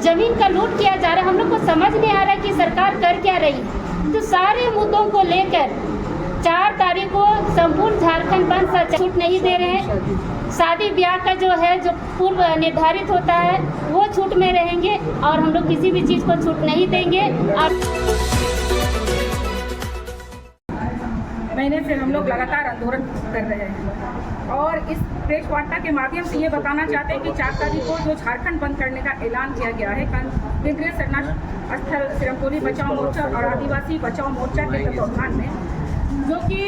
जमीन का लूट किया जा रहा है, हम लोग को समझ नहीं आ रहा है कि सरकार कर क्या रही है। तो सारे मुद्दों को लेकर 4 तारीख को संपूर्ण झारखंड बंद, छूट नहीं दे रहे हैं। शादी ब्याह का जो है, जो पूर्व निर्धारित होता है, वो छूट में रहेंगे और हम लोग किसी भी चीज़ को छूट नहीं देंगे। महीने से हम लोग लगातार आंदोलन कर रहे हैं और इस प्रेस वार्ता के माध्यम से ये बताना चाहते हैं कि 4 तारीख को जो झारखंड बंद करने का ऐलान किया गया है, केंद्रीय सरना स्थल सिरमटोली बचाओ मोर्चा और आदिवासी बचाओ मोर्चा के तत्वावधान में, जो कि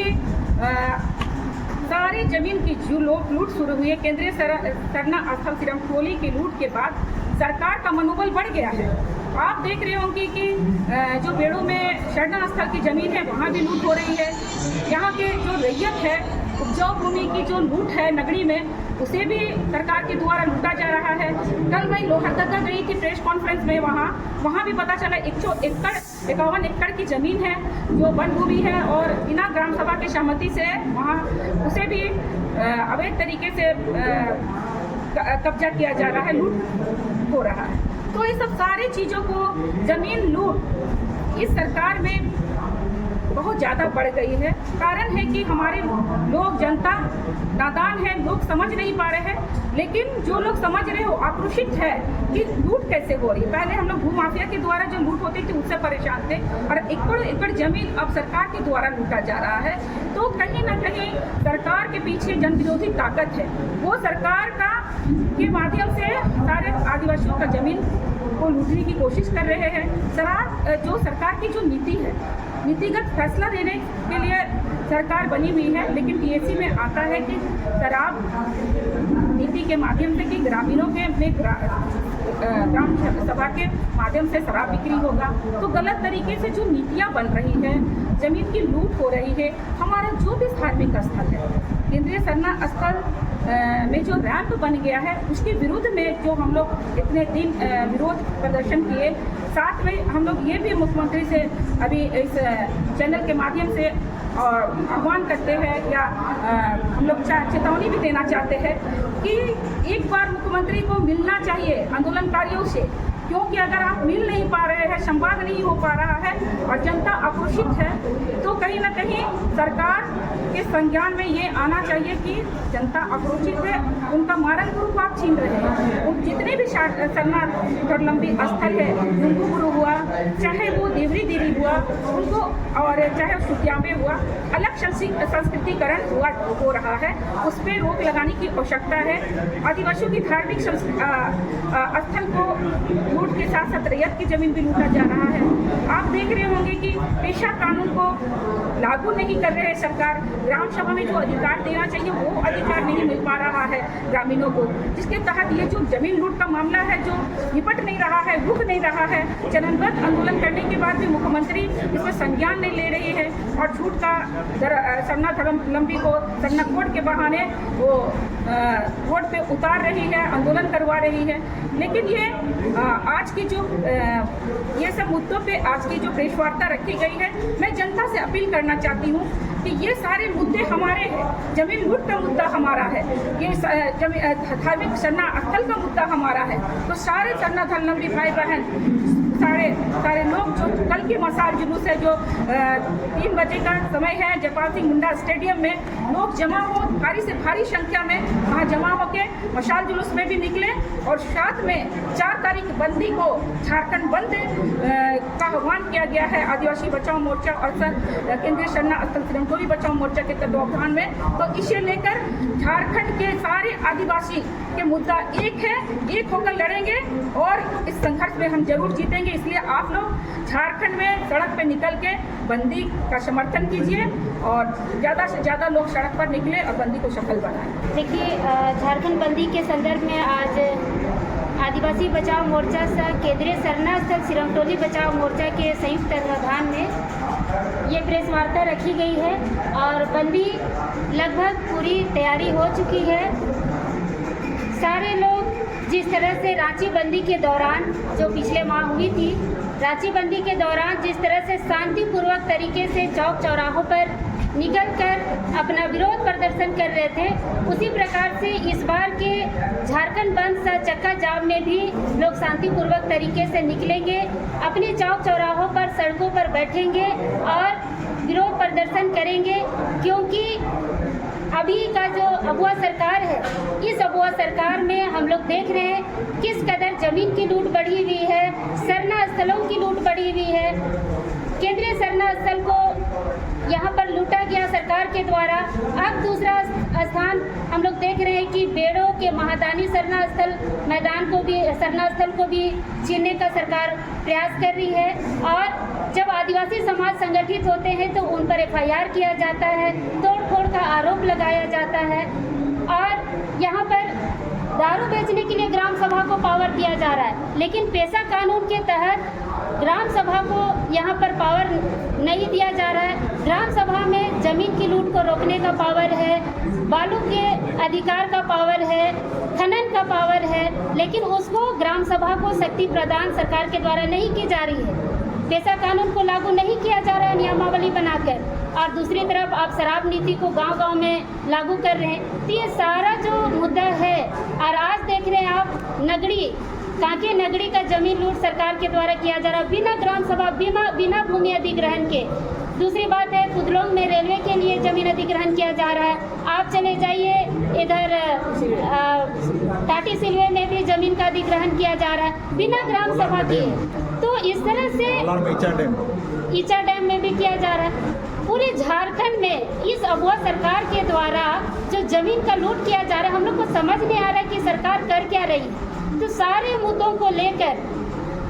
सारी जमीन की जो लूट शुरू हुई है, केंद्रीय सरना स्थल सिरमटोली की लूट के बाद सरकार का मनोबल बढ़ गया है। आप देख रहे होंगे कि जो बेड़ों में शरणा स्थल की ज़मीन है, वहाँ भी लूट हो रही है। यहाँ के जो रैयत है, उपजाऊ भूमि की जो लूट है नगरी में, उसे भी सरकार के द्वारा लूटा जा रहा है। कल मैं लोहरदगा गई थी प्रेस कॉन्फ्रेंस में, वहाँ भी पता चला 51 एकड़ की ज़मीन है जो वन भूमि है और बिना ग्राम सभा के सहमति से वहाँ उसे भी अवैध तरीके से कब्जा किया जा रहा है, लूट हो रहा है। तो ये सब सारी चीज़ों को, जमीन लूट इस सरकार में बहुत ज़्यादा बढ़ गई है। कारण है कि हमारे लोग, जनता नादान है, लोग समझ नहीं पा रहे हैं। लेकिन जो लोग समझ रहे हो आक्रोशित है कि लूट कैसे हो रही है। पहले हम लोग भूमाफिया के द्वारा जो लूट होती थी उससे परेशान थे और एकड़ एकड़ जमीन अब सरकार के द्वारा लूटा जा रहा है। तो कहीं ना कहीं सरकार के पीछे जन विरोधी ताकत है, वो सरकार के माध्यम से सारे आदिवासियों का जमीन को लूटने की कोशिश कर रहे हैं। जो सरकार की जो नीति है, नीतिगत फैसला देने के लिए सरकार बनी हुई है, लेकिन पीएसी में आता है कि शराब नीति के माध्यम से कि ग्रामीणों में ग्राम सभा के माध्यम से शराब बिक्री होगा। तो गलत तरीके से जो नीतियाँ बन रही है, जमीन की लूट हो रही है। हमारा जो भी धार्मिक स्थल है, केंद्रीय सरना स्थल में जो रैंप बन गया है, उसके विरुद्ध में जो हम लोग इतने दिन विरोध प्रदर्शन किए, साथ में हम लोग ये भी मुख्यमंत्री से अभी इस चैनल के माध्यम से आह्वान करते हैं या हम लोग चेतावनी भी देना चाहते हैं कि एक बार मुख्यमंत्री को मिलना चाहिए आंदोलनकारियों से, क्योंकि अगर आप मिल नहीं पा रहे हैं, संवाद नहीं हो पा रहा है और जनता आक्रोशित है, तो कहीं ना कहीं सरकार के संज्ञान में ये आना चाहिए कि जनता आक्रोशित है, उनका मारण गुरु को आप छीन रहे हैं। उन जितने भी सरना धर्मलंबी स्थल है, गुंगू गुरु हुआ, चाहे वो देवरी देवी हुआ, उनको और चाहे सुत्याबे हुआ, अलग संस्कृतिकरण हो रहा है, उस पर रोक लगाने की आवश्यकता है। आदिवासियों की धार्मिक स्थल को लूट के साथ साथ रैयत की जमीन भी लूटा जा रहा है। आप देख रहे होंगे कि पेशा कानून को लागू नहीं कर रहे हैं सरकार। ग्राम सभा में जो अधिकार देना चाहिए वो अधिकार नहीं मिल पा रहा है ग्रामीणों को, जिसके तहत ये जो जमीन लूट का मामला है जो निपट नहीं रहा है, रुक नहीं रहा है। चरणबद्ध आंदोलन करने के बाद भी मुख्यमंत्री इसमें संज्ञान नहीं ले रही है और झूठ का सरना धर्मलंबी को सरना कोड के बहाने वो रोड पे उतार रही है, आंदोलन करवा रही है। लेकिन ये आज की जो ये सब मुद्दों पे आज की जो प्रेस वार्ता रखी गई है, मैं जनता से अपील करना चाहती हूँ कि ये सारे मुद्दे हमारे हैं। जमीन लूट का मुद्दा हमारा है, ये धार्मिक सरना स्थल का मुद्दा हमारा है। तो सारे सरना धर्मलंबी भाई बहन, सारे लोग जो कल के मसाल जुलूस है, जो 3 बजे का समय है, जयपाल सिंह मुंडा स्टेडियम में लोग जमा हो, भारी से भारी संख्या में वहाँ जमा होके मशाल जुलूस में भी निकले और साथ में 4 तारीख बंदी को झारखंड बंद का आह्वान किया गया है आदिवासी बचाओ मोर्चा और केंद्रीय सरना स्थल सिरमटोली बचाओ मोर्चा के तत्वावधान में। तो इसे लेकर झारखंड के सारे आदिवासी के मुद्दा एक है, एक होकर लड़ेंगे और इस संघर्ष में हम जरूर जीतेंगे। इसलिए आप लोग झारखंड में सड़क पे निकल के बंदी का समर्थन कीजिए और ज़्यादा से ज़्यादा लोग सड़क पर निकले और बंदी को सफल बनाएं। देखिए, झारखंड बंदी के संदर्भ में आज आदिवासी बचाओ मोर्चा से केंद्रीय सरना स्थल सिरमटोली बचाओ मोर्चा के संयुक्त तत्वावधान में ये प्रेस वार्ता रखी गई है और बंदी लगभग पूरी तैयारी हो चुकी है। सारे लोग जिस तरह से रांची बंदी के दौरान, जो पिछले माह हुई थी, रांची बंदी के दौरान जिस तरह से शांतिपूर्वक तरीके से चौक चौराहों पर निकल कर अपना विरोध प्रदर्शन कर रहे थे, उसी प्रकार से इस बार के झारखंड बंद सा चक्का जाम में भी लोग शांतिपूर्वक तरीके से निकलेंगे, अपने चौक चौराहों पर सड़कों पर बैठेंगे और विरोध प्रदर्शन करेंगे। क्योंकि अभी का जो अगुआ सरकार है, इस अगुआ सरकार में हम लोग देख रहे हैं किस कदर जमीन की लूट बढ़ी हुई है, सरना स्थलों की लूट बढ़ी हुई है। केंद्रीय सरना स्थल को यहाँ पर लूटा गया सरकार के द्वारा। अब दूसरा स्थान हम लोग देख रहे हैं कि बेड़ों के महादानी सरना स्थल मैदान को भी, सरना स्थल को भी छीनने का सरकार प्रयास कर रही है। और जब आदिवासी समाज संगठित होते हैं तो उन पर FIR किया जाता है, तोड़ फोड़ का आरोप लगाया जाता है। और यहाँ पर दारू बेचने के लिए ग्राम सभा को पावर दिया जा रहा है, लेकिन पेशा कानून के तहत ग्राम सभा को यहाँ पर पावर नहीं दिया जा रहा है। ग्राम सभा में जमीन की लूट को रोकने का पावर है, बालू के अधिकार का पावर है, खनन का पावर है, लेकिन उसको ग्राम सभा को शक्ति प्रदान सरकार के द्वारा नहीं की जा रही है। पेशा कानून को लागू नहीं किया जा रहा है नियमावली बनाकर, और दूसरी तरफ आप शराब नीति को गांव-गांव में लागू कर रहे हैं। तो ये सारा जो मुद्दा है, और आज देख रहे हैं आप नगरी, कांके नगरी का जमीन लूट सरकार के द्वारा किया जा रहा है बिना ग्राम सभा, बिना भूमि अधिग्रहण के। दूसरी बात है कुदलोंग में रेलवे के लिए जमीन अधिग्रहण किया जा रहा है। आप चले जाइए इधर टाटी सिलवे में भी जमीन का अधिग्रहण किया जा रहा है बिना ग्राम सभा के। तो इस तरह से ईचा डैम में भी किया जा रहा है। पूरे झारखंड में इस अगुआ सरकार के द्वारा जो जमीन का लूट किया जा रहा है, हम लोग को समझ नहीं आ रहा है कि सरकार कर क्या रही है। तो सारे मुद्दों को लेकर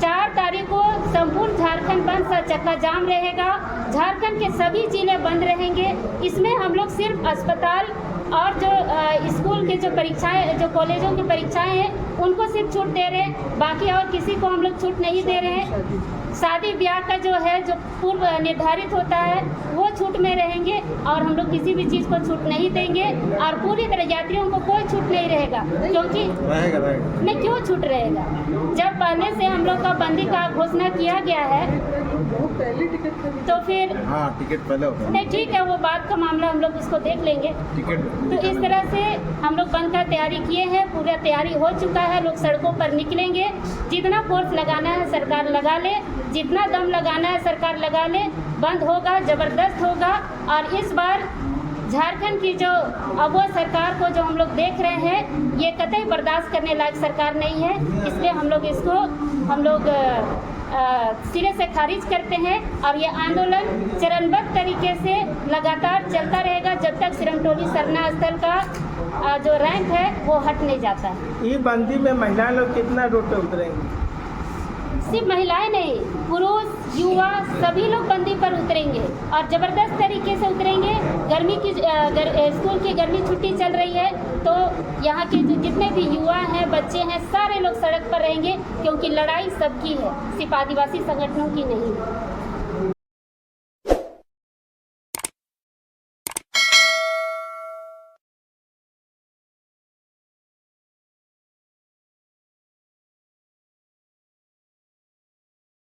4 तारीख को संपूर्ण झारखंड बंद सा चक्का जाम रहेगा। झारखंड के सभी जिले बंद रहेंगे। इसमें हम लोग सिर्फ अस्पताल और जो स्कूल के जो परीक्षाएं, जो कॉलेजों की परीक्षाएं हैं, उनको सिर्फ छूट दे रहे हैं, बाकी और किसी को हम लोग छूट नहीं दे रहे हैं। शादी ब्याह का जो है, जो पूर्व निर्धारित होता है, वो छूट में रहेंगे और हम लोग किसी भी चीज़ को छूट नहीं देंगे। और पूरी तरह यात्रियों को कोई छूट नहीं रहेगा, क्योंकि नहीं, क्यों छूट रहेगा जब पहले से हम लोग का बंदी का घोषणा किया गया है। तो फिर टिकट पहले होता है। नहीं, ठीक है, वो बात का मामला हम लोग उसको देख लेंगे। तो इस तरह से हम लोग बंद का तैयारी किए हैं, पूरा तैयारी हो चुका है। लोग सड़कों पर निकलेंगे, जितना फोर्स लगाना है सरकार लगा ले, जितना दम लगाना है सरकार लगा ले। बंद होगा, ज़बरदस्त होगा। और इस बार झारखंड की जो अगुआ सरकार को जो हम लोग देख रहे हैं, ये कतई बर्दाश्त करने लायक सरकार नहीं है। इसलिए हम लोग इसको सिरे से खारिज करते हैं और ये आंदोलन चरणबद्ध तरीके से लगातार चलता रहेगा जब तक सिरमटोली सरना स्थल का जो रैंक है वो हट नहीं जाता है। ये बंदी में महिला लोग कितना रोड पे उतरेंगे? सिर्फ महिलाएं नहीं, पुरुष, युवा सभी लोग बंदी पर उतरेंगे और ज़बरदस्त तरीके से उतरेंगे। गर्मी की स्कूल की गर्मी छुट्टी चल रही है, तो यहाँ के जितने भी युवा हैं, बच्चे हैं, सारे लोग सड़क पर रहेंगे, क्योंकि लड़ाई सबकी है, सिर्फ आदिवासी संगठनों की नहीं।